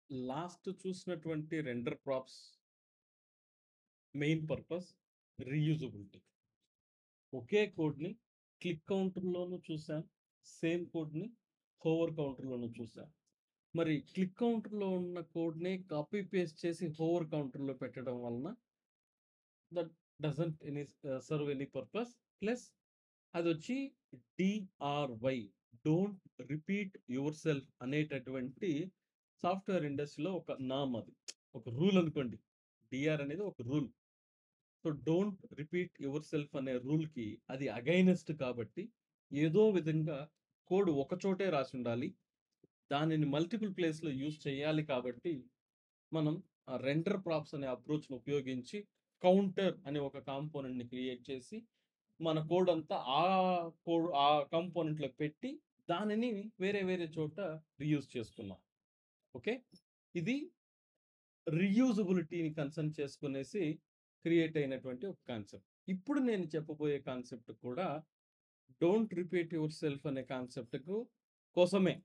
Last చూసినటువంటి render props main purpose reusability. ఒకే కోడ్‌ని క్లిక్ కౌంటర్‌లోనూ చూసాం. సేమ్ కోడ్‌ని హోవర్ కౌంటర్‌లోనూ చూసాం. మరి క్లిక్ కౌంటర్‌లో ఉన్న కోడ్‌ని కాపీ పేస్ట్ చేసి హోవర్ కౌంటర్‌లో పెట్టడం వలన that doesn't serve any purpose. Plus అదొచ్చి DRY, don't repeat yourself అనేటటువంటి సాఫ్ట్‌వేర్ ఇండస్ట్రీలో ఒక నార్మ్ అది. ఒక రూల్ అనుకోండి. డీఆర్ అనేది ఒక rule. So, don't repeat your self అనే రూల్‌కి అది అగైనెస్ట్ కాబట్టి, ఏదో విధంగా కోడ్ ఒక చోటే రాసుండాలి. దానిని మల్టిపుల్ ప్లేస్‌లో యూజ్ చేయాలి కాబట్టి, మనం ఆ రెండర్ ప్రాప్స్ అనే అప్రోచ్‌ని ఉపయోగించి, కౌంటర్ అనే ఒక కాంపోనెంట్‌ని క్రియేట్ చేసి, మన కోడ్ అంతా ఆ కాంపోనెంట్‌లో పెట్టి, దానిని వేరే వేరే చోట రీయూజ్ చేసుకున్నాం. ఓకే. ఇది రీయూజబిలిటీని కన్సర్న్ చేసుకునేసి క్రియేట్ అయినటువంటి ఒక కాన్సెప్ట్. ఇప్పుడు నేను చెప్పబోయే కాన్సెప్ట్ కూడా డోంట్ రిపీట్ యువర్ సెల్ఫ్ అనే కాన్సెప్ట్‌కు కోసమే.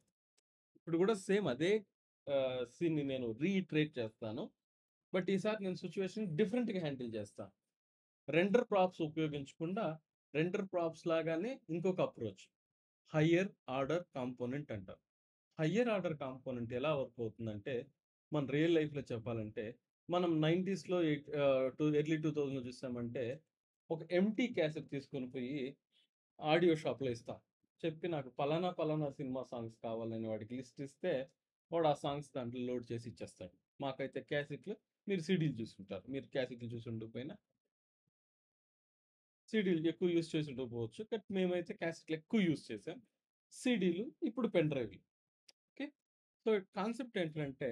ఇప్పుడు కూడా సేమ్ అదే సీన్‌ని నేను రీఇటరేట్ చేస్తాను. బట్ ఈసారి నేను సిట్యుయేషన్ డిఫరెంట్‌గా హ్యాండిల్ చేస్తా. రెండర్ ప్రాప్స్ ఉపయోగించకుండా రెండర్ ప్రాప్స్ లాగానే ఇంకొక అప్రోచ్. హైయర్ ఆర్డర్ కాంపోనెంట్ అంటారు. హయ్యర్ ఆర్డర్ కాంపోనెంట్ ఎలా వర్క్ అవుతుందంటే, మన రియల్ లైఫ్‌లో చెప్పాలంటే, మనం 90స్‌లో ఎర్లీ 2000లో చూసామంటే, ఒక ఎంప్టీ క్యాసెట్ తీసుకొని పోయి ఆడియో షాప్‌లో ఇస్తాం. చెప్పి నాకు పలానా, పలానా సినిమా సాంగ్స్ కావాలని వాడికి లిస్ట్ ఇస్తే, వాడు ఆ సాంగ్స్ దాంట్లో లోడ్ చేసి ఇచ్చేస్తాడు. మాకైతే క్యాసెట్‌లు, మీరు సీడీలు చూసుంటారు. మీరు క్యాసెట్‌లు చూసి ఉండకపోయినా, సీడీలు ఎక్కువ యూజ్ చేసి ఉండకపోవచ్చు. బట్ మేమైతే క్యాసెట్‌లు ఎక్కువ యూజ్ చేసాం. సీడీలు, ఇప్పుడు పెన్ డ్రైవ్‌లు. ఓకే. సో, కాన్సెప్ట్ ఏంటంటే,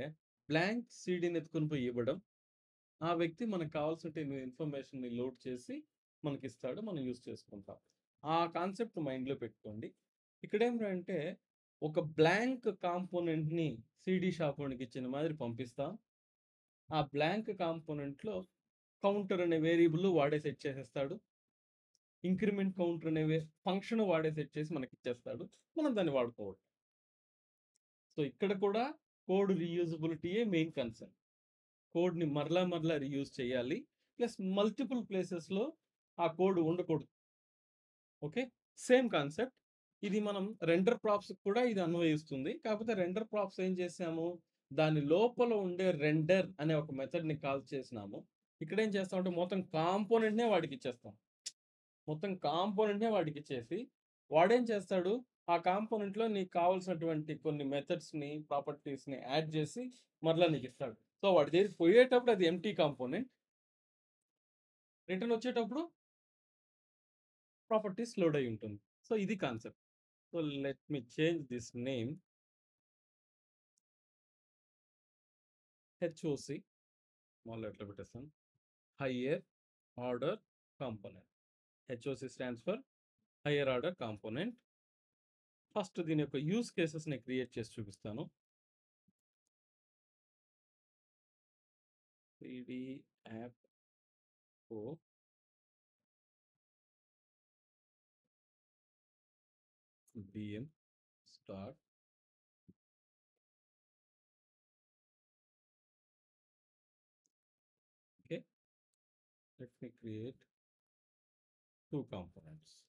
బ్లాంక్ సీడీని ఎత్తుకొని పోయి ఇవ్వడం. ఆ వ్యక్తి మనకు కావాల్సిన ఇన్ఫర్మేషన్‌ని లోడ్ చేసి మనకిస్తాడు. మనం యూజ్ చేసుకుంటాం. ఆ కాన్సెప్ట్ మైండ్‌లో పెట్టుకోండి. ఇక్కడేంటంటే, ఒక బ్లాంక్ కాంపోనెంట్‌ని సీడీ షాపోనికి ఇచ్చిన మాదిరి పంపిస్తాం. ఆ బ్లాంక్ కాంపోనెంట్‌లో కౌంటర్ అనే వేరియబుల్ వాడే సెట్ చేసేస్తాడు. ఇంక్రిమెంట్ కౌంటర్ అనే ఫంక్షన్ వాడే సెట్ చేసి మనకిచ్చేస్తాడు. మనం దాన్ని వాడుకోవడం. సో, ఇక్కడ కూడా కోడ్ రీయూజబిలిటీయే మెయిన్ కన్సర్న్. కోడ్‌ని మరలా మరలా రీయూజ్ చేయాలి. ప్లస్ మల్టిపుల్ ప్లేసెస్‌లో ఆ కోడ్ ఉండకూడదు. ఓకే. Same concept. ఇది మనం రెండర్ ప్రాప్స్‌కి కూడా ఇది అన్వయిస్తుంది. కాకపోతే రెండర్ ప్రాప్స్ ఏం చేసాము, దాని లోపల ఉండే రెండర్ అనే ఒక మెథడ్‌ని కాల్ చేసినాము. ఇక్కడేం చేస్తామంటే మొత్తం కాంపోనెంట్‌నే వాడికిచ్చేస్తాం. మొత్తం కాంపోనెంట్‌నే వాడికిచ్చేసి, వాడేం చేస్తాడు, ఆ కాంపోనెంట్‌లో నీకు కావాల్సినటువంటి కొన్ని మెథడ్స్‌ని, ప్రాపర్టీస్‌ని యాడ్ చేసి మరలా నీకిస్తాడు. సో, వాడి దగ్గరికి పోయేటప్పుడు అది ఎంప్టీ కాంపోనెంట్. రిటర్న్ వచ్చేటప్పుడు ప్రాపర్టీస్ లోడ్ అయ్యి ఉంటుంది. సో, ఇది concept. So, let me change this name HOC small లెటర్‌లో పెట్టేస్తాను. Higher order component. HOC stands for higher order component. First దీని యొక్క యూజ్ కేసెస్‌ని క్రియేట్ చేసి చూపిస్తాను. 3D యాప్ ఓ బిఎం start. Okay, let me create two components.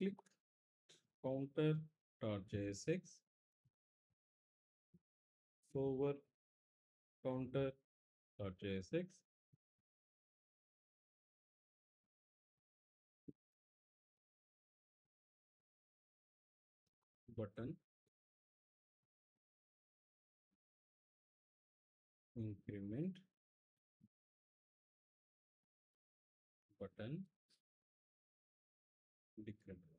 Click counter.jsx, forward counter.jsx, button, increment, button, decrement.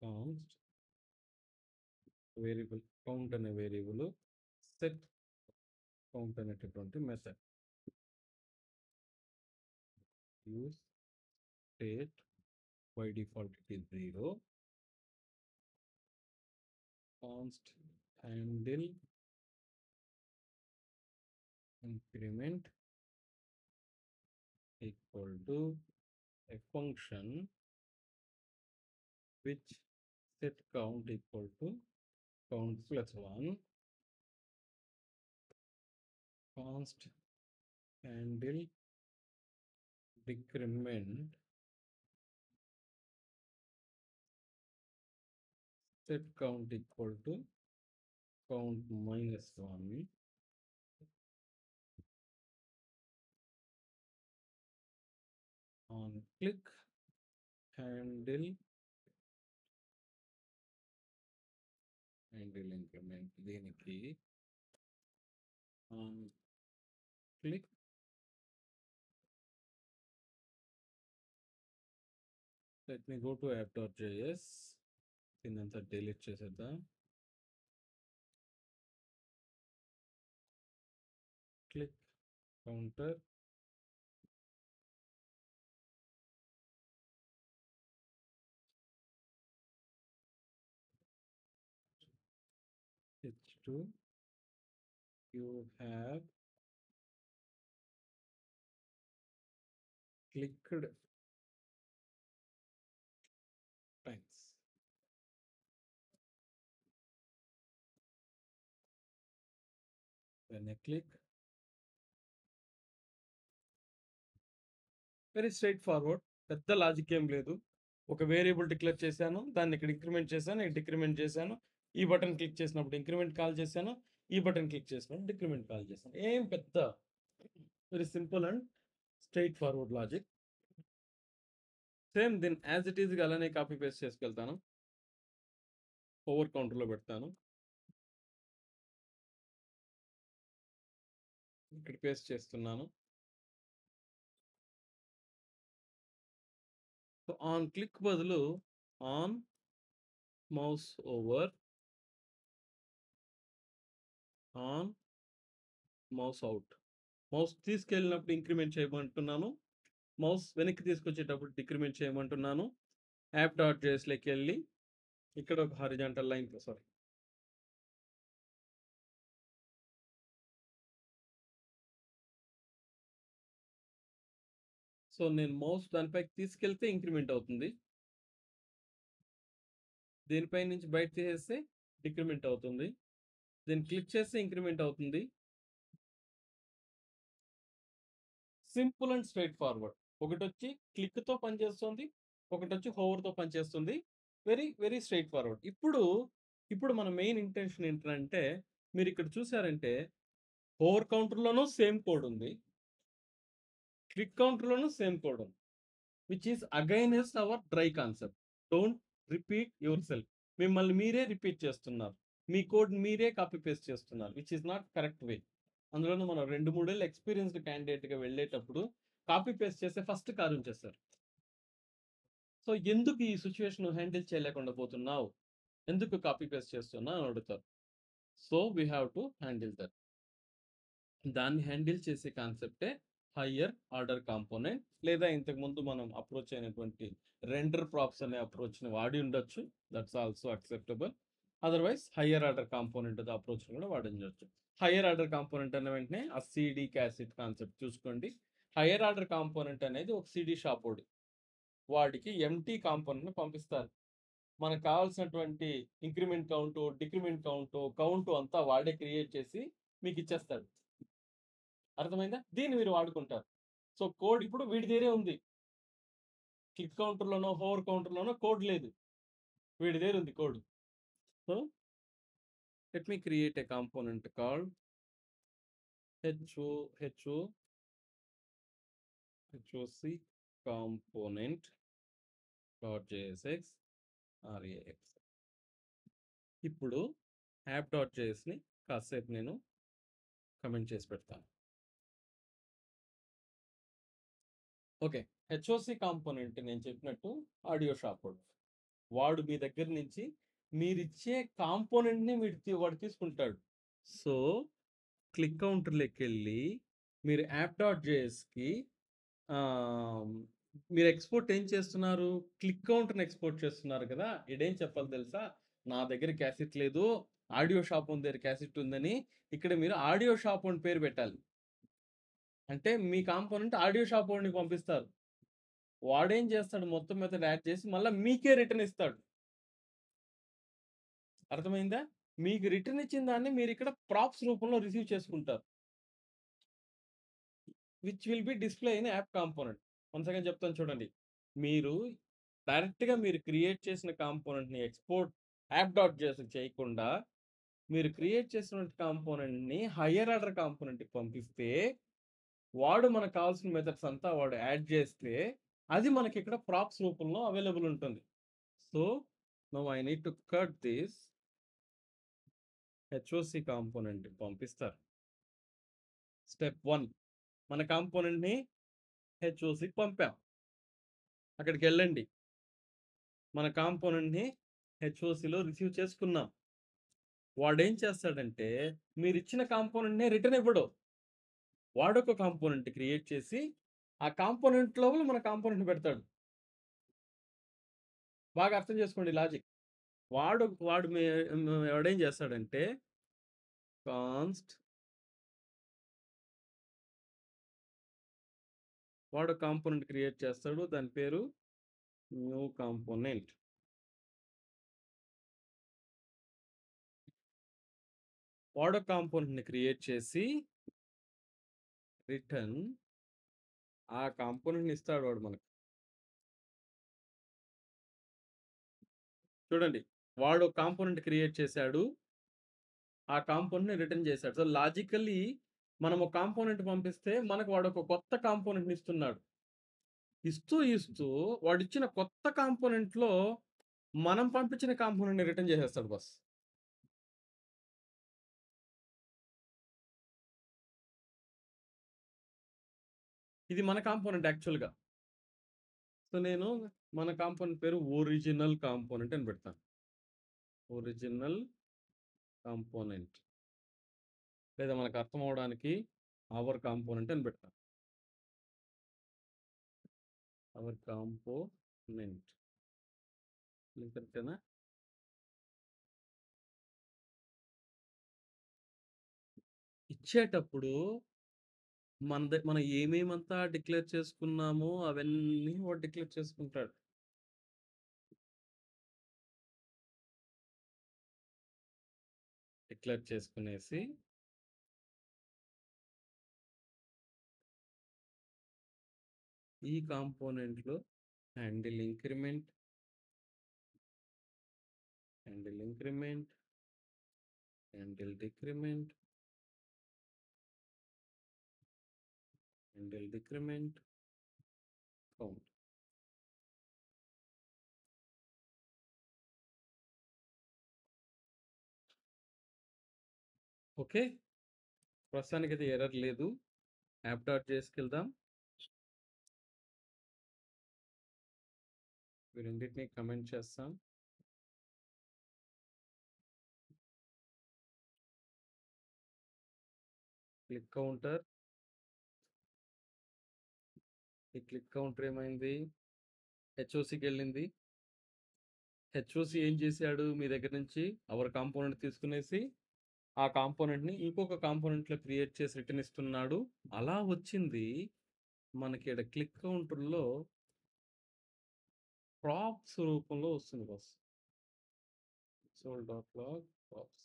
Const variable count అనే variable set count అనేటటువంటి method use state by default it is 0 const handle increment equal to a function which set count equal to count plus 1, const handle decrement set count equal to count minus 1, on click handle increment దీనికి on click let me go to app.js దీన్నంతా delete చేసేద్దాం. click counter h2 you have clicked times. When I click, very straight forward, పెద్ద logic ఏం లేదు. ఒక variable declare చేశాను, దాన్ని ఇక్కడ ఇంక్రిమెంట్ చేశాను, ఇక్కడ డిక్రిమెంట్ చేశాను, ఈ బటన్ క్లిక్ చేసినప్పుడు ఇంక్రిమెంట్ కాల్ చేశాను, ఈ బటన్ క్లిక్ చేసినప్పుడు డిక్రిమెంట్ కాల్ చేశాను. ఏం పెద్ద very simple and straight forward logic. Same దీన్ని యాజ్ ఇట్ ఈజ్గా అలానే కాపీ పేస్ట్ చేసుకెళ్తాను, ఓవర్ కౌంటర్లో పెడతాను, ఇక్కడ పేస్ట్ చేస్తున్నాను. సో ఆన్ క్లిక్ బదులు on mouse over, on mouse out. Mouse తీసుకెళ్ళినప్పుడు ఇంక్రిమెంట్ చేయమంటున్నాను, మౌస్ వెనక్కి తీసుకొచ్చేటప్పుడు డిక్రిమెంట్ చేయమంటున్నాను. app.jsలోకి వెళ్ళి ఇక్కడ ఒక హారిజాంటల్ లైన్, సారీ సో నేను మౌస్ దానిపైకి తీసుకెళ్తే ఇంక్రిమెంట్ అవుతుంది, దీనిపై నుంచి బయట తీసేస్తే డిక్రిమెంట్ అవుతుంది, దీన్ని క్లిక్ చేస్తే ఇంక్రిమెంట్ అవుతుంది. Simple and straightforward. ఒకటి వచ్చి క్లిక్తో పనిచేస్తుంది, ఒకటి వచ్చి హోవర్తో పనిచేస్తుంది. Very very straightforward. ఇప్పుడు మన మెయిన్ ఇంటెన్షన్ ఏంటంటే, మీరు ఇక్కడ చూసారంటే హోవర్ కౌంటర్లోనూ సేమ్ కోడ్ ఉంది, క్లిక్ కౌంటర్లోనూ సేమ్ కోడ్ ఉంది, which is against our DRY concept. Don't repeat yourself. మిమ్మల్ని మీరే రిపీట్ చేస్తున్నారు, మీ కోడ్ మీరే కాపీ పేస్ట్ చేస్తున్నారు, which is not correct way. అందులోనూ మనం 2-3 ఏళ్ళు ఎక్స్పీరియన్స్డ్ క్యాండిడేట్గా వెళ్ళేటప్పుడు కాపీ పేస్ట్ చేస్తే ఫస్ట్ కారు చేస్తారు. సో ఎందుకు ఈ సిచ్యువేషన్ హ్యాండిల్ చేయలేకుండా పోతున్నావు, ఎందుకు కాపీ పేస్ట్ చేస్తున్నావు అని అడుగుతారు. So we have to handle that. దాన్ని హ్యాండిల్ చేసే కాన్సెప్టే హయ్యర్ ఆర్డర్ కాంపోనెంట్, లేదా ఇంతకుముందు మనం అప్రోచ్ అయినటువంటి రెండర్ ప్రాప్స్ అనే అప్రోచ్ని వాడి ఉండొచ్చు, that's also acceptable. Otherwise higher order component approach కూడా వాడించవచ్చు. హయ్యర్ ఆర్డర్ కాంపోనెంట్ అనే వెంటనే ఆ సిడి క్యాసెట్ కాన్సెప్ట్ చూసుకోండి. హయ్యర్ ఆర్డర్ కాంపోనెంట్ అనేది ఒక సిడి షాప్ వాడికి ఎంటీ కాంపోనెంట్ని పంపిస్తారు. మనకు కావాల్సినటువంటి ఇంక్రిమెంట్ కౌంటు, డిక్రిమెంట్ కౌంటు అంతా వాడే క్రియేట్ చేసి మీకు ఇచ్చేస్తాడు. అర్థమైందా? దీన్ని మీరు వాడుకుంటారు. సో కోడ్ ఇప్పుడు వీడి దగ్గరే ఉంది, క్లిక్ కౌంటర్లోనో హోవర్ కౌంటర్లోనో కోడ్ లేదు, వీడి దగ్గర ఉంది code. So let me create a component called HOC component .jsx rax. ఇప్పుడు app.jsని కాసేపు నేను కమెంట్ చేసి పెడతాను. ఓకే, HOC కాంపోనెంట్ నేను చెప్పినట్టు ఆడియో షాప్ వాడు మీ దగ్గర నుంచి మీరిచ్చే కాంపోనెంట్ని వాడు తీసుకుంటాడు. సో క్లిక్ కౌంటర్లోకి వెళ్ళి మీరు app.jsకి మీరు ఎక్స్పోర్ట్ ఏం చేస్తున్నారు, క్లిక్ కౌంటర్ని ఎక్స్పోర్ట్ చేస్తున్నారు కదా. ఇదేం చెప్పాలి తెలుసా, నా దగ్గర క్యాసెట్ లేదు, ఆడియో షాప్ ఓన్ దగ్గర క్యాసెట్ ఉందని. ఇక్కడ మీరు ఆడియో షాప్ ఓన్ పేరు పెట్టాలి, అంటే మీ కాంపోనెంట్ ఆడియో షాప్ ఓన్కి పంపిస్తారు. వాడేం చేస్తాడు మొత్తం మెథడ్ యాడ్ చేసి మళ్ళా మీకే రిటర్న్ ఇస్తాడు. అర్థమైందా? మీకు రిటర్న్ ఇచ్చిన దాన్ని మీరిక్కడ ప్రాప్స్ రూపంలో రిసీవ్ చేసుకుంటారు. Which will be display in app component. Once again చెప్తాను చూడండి. మీరు డైరెక్ట్‌గా మీరు క్రియేట్ చేసిన కాంపోనెంట్‌ని ఎక్స్‌పోర్ట్ యాప్ డాట్ జేఎస్‌కి చేయకుండా, మీరు క్రియేట్ చేసినటువంటి కాంపోనెంట్‌ని హైయర్ ఆర్డర్ కాంపోనెంట్‌కి పంపిస్తే, వాడు మనకు కావాల్సిన మెథడ్స్ అంతా వాడు యాడ్ చేస్తే, అది మనకిక్కడ ప్రాప్స్ రూపంలో అవైలబుల్ ఉంటుంది. So, now I need to cut this HOC component పంపిస్తారు. స్టెప్ 1 మన కాంపోనెంట్‌ని హెచ్ఓసికి పంపాం. అక్కడికెళ్ళండి. మన కాంపోనెంట్‌ని హెచ్ఓసిలో రిసీవ్ చేసుకున్నాం. వాడేం చేస్తాడంటే, మీరిచ్చిన కాంపోనెంట్‌నే రిటర్న్ ఇవ్వడు. వాడొక కాంపోనెంట్ క్రియేట్ చేసి, ఆ కాంపోనెంట్ లోపల మన కాంపోనెంట్‌ని పెడతాడు. బాగా అర్థం చేసుకోండి లాజిక్. వాడు వాడు మే వాడేం చేస్తాడంటే, కాన్స్ట్ వాడు కాంపోనెంట్ క్రియేట్ చేస్తాడు. దాని పేరు న్యూ కాంపోనెంట్. వాడు కాంపోనెంట్‌ని క్రియేట్ చేసి, రిటర్న్ ఆ కాంపోనెంట్‌ని ఇస్తాడు వాడు మనకు. చూడండి. వాడు కాంపోనెంట్ క్రియేట్ చేశాడు. ఆ కాంపోనెంట్‌ని రిటర్న్ చేశాడు. సో, లాజికల్లీ మనం ఒక కాంపోనెంట్ పంపిస్తే మనకు వాడొక కొత్త కాంపోనెంట్‌ని ఇస్తున్నాడు. ఇస్తూ వాడిచ్చిన కొత్త కాంపోనెంట్‌లో మనం పంపించిన కాంపోనెంట్‌ని రిటర్న్ చేసేస్తాడు బాస్. ఇది మన కాంపోనెంట్ యాక్చువల్‌గా. సో, నేను మన కాంపోనెంట్ పేరు ఒరిజినల్ కాంపోనెంట్ అని పెడతాను. Original component. లేదా మనకు అర్థం అవ్వడానికి అవర్ కాంపోనెంట్ అని పెడతాను. Our component. కరెక్టేనా? ఇచ్చేటప్పుడు మనం ఏమేమంతా డిక్లేర్ చేసుకున్నామో అవన్నీ వాడు డిక్లేర్ చేసుకుంటాడు. డిక్లేర్ చేసుకునేసి ఈ కాంపోనెంట్‌లో handle increment, handle increment, handle decrement, handle decrement, count. Okay. ప్రస్తుతానికైతే ఎర్రర్ లేదు. యాప్ డాట్ జేఎస్‌కెళ్దాం. ఈ రెండిటిని కమెంట్ చేస్తాం. Click counter. ఈ క్లిక్ కౌంటర్ ఏమైంది? హెచ్ఓసికెళ్ళింది. హెచ్ఓసి ఏం చేశాడు మీ దగ్గర నుంచి అవర్ కాంపోనెంట్ తీసుకునేసి, ఆ కాంపోనెంట్‌ని ఇంకొక కాంపోనెంట్‌లో క్రియేట్ చేసి రిటర్న్ ఇస్తున్నాడు. అలా వచ్చింది మనకి ఈడ క్లిక్ కౌంటర్‌లో ప్రాప్స్ రూపంలో వస్తుంది boss. Console log props.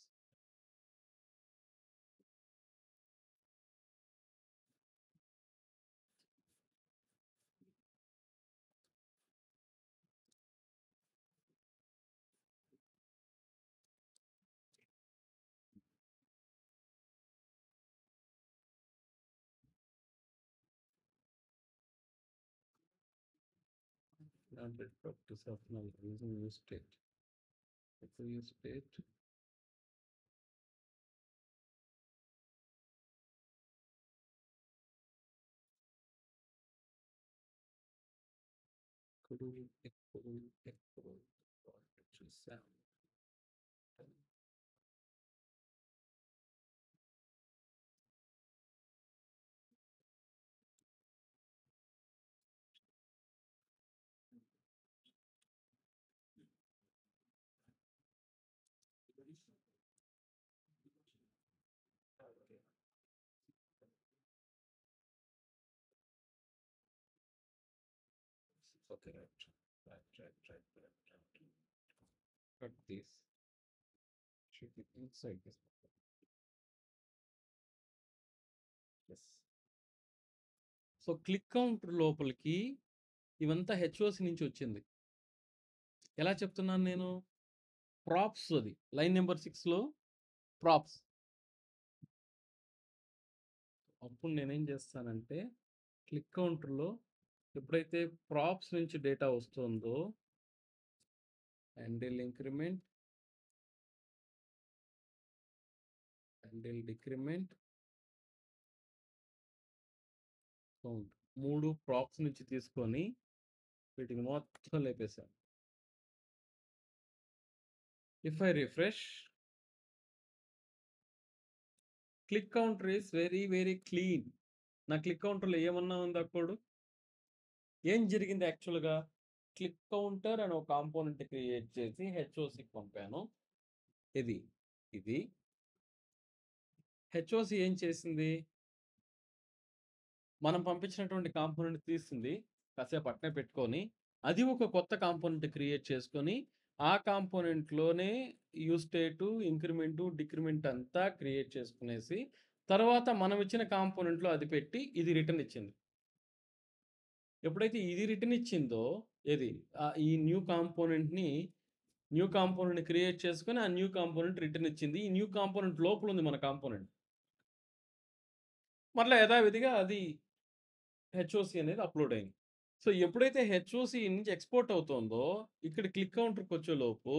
Standard practice of null using use state. It's a use state. ఎప్పుడు చూసాం. Okay, right. Cut this. Should be inside this. Yes. So click counter లోపలికి ఇవంతా హెచ్ఓసి నుంచి వచ్చింది. ఎలా చెప్తున్నాను నేను? ప్రాప్స్ అది. లైన్ నెంబర్ 6లో ప్రాప్స్. అప్పుడు నేనేం చేస్తానంటే క్లిక్ కౌంటర్‌లో ఎప్పుడైతే ప్రాప్స్ నుంచి డేటా వస్తుందో handle increment, handle decrement, count 3 props నుంచి తీసుకొని వీటిని మొత్తం లేపేశాను. If I refresh, click counter is very clean. నా క్లిక్ కౌంటర్‌లో ఏమన్నా ఉందా కోడ్? ఏం జరిగింది యాక్చువల్‌గా? క్లిక్ కౌంటర్ అని ఒక కాంపోనెంట్ క్రియేట్ చేసి హెచ్ఓసికి పంపాను. ఇది. హెచ్ఓసి ఏం చేసింది? మనం పంపించినటువంటి కాంపోనెంట్ తీసింది. కాసేపు అట్నే పెట్టుకొని, అది ఒక కొత్త కాంపోనెంట్ క్రియేట్ చేసుకొని, ఆ కాంపోనెంట్‌లోనే యూజ్ స్టేటు, ఇంక్రిమెంటు, డిక్రిమెంట్ అంతా క్రియేట్ చేసుకునేసి, తర్వాత మనం ఇచ్చిన కాంపోనెంట్‌లో అది పెట్టి, ఇది రిటర్న్ ఇచ్చింది. ఎప్పుడైతే ఇది రిటర్న్ ఇచ్చిందో, ఈ న్యూ కాంపోనెంట్‌ని క్రియేట్ చేసుకొని, ఆ న్యూ కాంపోనెంట్ రిటర్న్ ఇచ్చింది. ఈ న్యూ కాంపోనెంట్ లోపల ఉంది మన కాంపోనెంట్. మరలా యథావిధిగా అది హెచ్ఓసి అనేది అప్‌లోడ్ అయింది. సో, ఎప్పుడైతే హెచ్ఓసి నుంచి ఎక్స్‌పోర్ట్ అవుతోందో, ఇక్కడ క్లిక్ కౌంటర్‌కొచ్చేలోపు,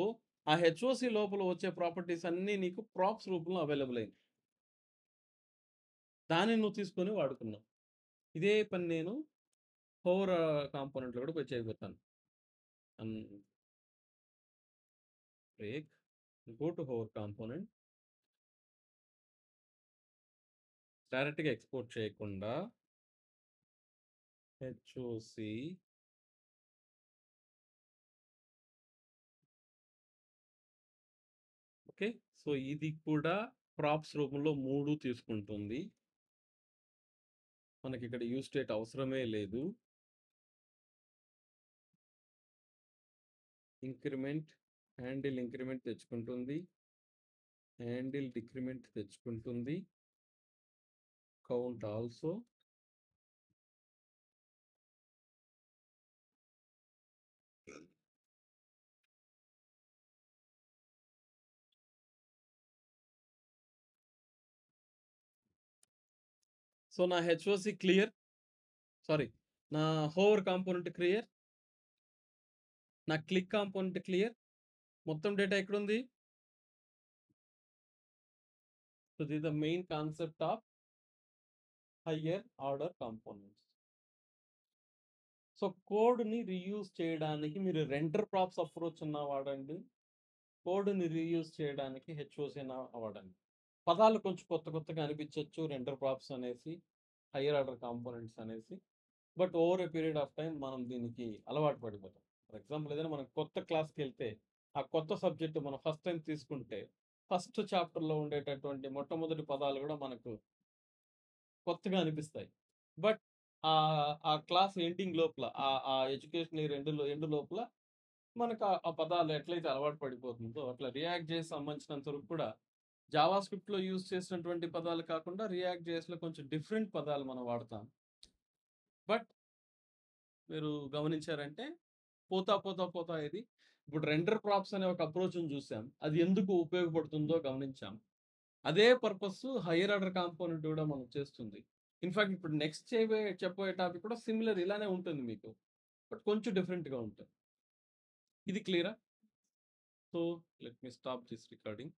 ఆ హెచ్ఓసి లోపల వచ్చే ప్రాపర్టీస్ అన్నీ నీకు ప్రాప్స్ రూపంలో అవైలబుల్ అయింది. దాన్ని నువ్వు తీసుకొని వాడుకున్నావు. ఇదే పని నేను హోవర్ కాంపోనెంట్‌లో కూడా పోయి చేయబోతాను. అన్ break, go to hover component. డైరెక్ట్‌గా ఎక్స్‌పోర్ట్ చేయకుండా హెచ్ఓసి ఓకే. సో, ఇది కూడా ప్రాప్స్ రూపంలో 3 తీసుకుంటుంది. మనకిక్కడ యూజ్ స్టేట్ అవసరమే లేదు. ఇంక్రిమెంట్, హ్యాండిల్ ఇంక్రిమెంట్ తెచ్చుకుంటుంది. హ్యాండిల్ డిక్రిమెంట్ తెచ్చుకుంటుంది. Count also. సో, నా హెచ్ఓసి క్లియర్. సారీ, నా హోవర్ కాంపోనెంట్ క్లియర్. నా క్లిక్ కాంపోనెంట్ క్లియర్. మొత్తం డేటా ఎక్కడుంది? So, this is the main concept of higher order components. So, కోడ్‌ని రీయూజ్ చేయడానికి మీరు రెండర్ ప్రాప్స్ అప్రోచ్ అన్నా వాడండి. కోడ్‌ని రీయూజ్ చేయడానికి హెచ్ఓసి అన్నా వాడండి. పదాలు కొంచెం కొత్తగా అనిపించొచ్చు. రెండర్ ప్రాప్స్ అనేసి, హయ్యర్ ఆర్డర్ కాంపోనెంట్స్ అనేసి. But over a period of time మనం దీనికి అలవాటు పడిపోతాం. ఫర్ ఎగ్జాంపుల్ ఏదైనా మనం కొత్త క్లాస్‌కెళ్తే, ఆ కొత్త సబ్జెక్ట్ మనం ఫస్ట్ టైమ్ తీసుకుంటే, ఫస్ట్ చాప్టర్‌లో ఉండేటటువంటి మొట్టమొదటి పదాలు గూడా మనకు కొత్తగా అనిపిస్తాయి. బట్ ఆ క్లాస్ ఎండింగ్ లోపల ఆ ఎడ్యుకేషన్ ఇయర్ ఎండ్ లోపల మనకు ఆ పదాలు ఎట్లయితే అలవాటు పడిపోతుందో, అట్లా రియాక్ట్ జేఎస్ సంబంధించినంత వరకు కూడా జావా స్క్రిప్ట్‌లో యూజ్ చేసినటువంటి పదాలు కాకుండా రియాక్ట్ జేఎస్‌లో కొంచెం డిఫరెంట్ పదాలు మనం వాడతాం. బట్ మీరు గమనించారంటే పోతా ఇది ఇప్పుడు రెండర్ ప్రాప్స్ అనే ఒక అప్రోచ్‌ని చూసాం. అది ఎందుకు ఉపయోగపడుతుందో గమనించాం. అదే పర్పస్ హైయర్ ఆర్డర్ కాంపోనెంట్ కూడా మనం చేస్తుంది. ఇన్‌ఫాక్ట్ ఇప్పుడు నెక్స్ట్ చెప్పబోయే టాపిక్ కూడా సిమిలర్ ఇలానే ఉంటుంది మీకు. బట్ కొంచెం డిఫరెంట్‌గా ఉంటుంది. ఇది క్లియరా? So, let me stop this recording.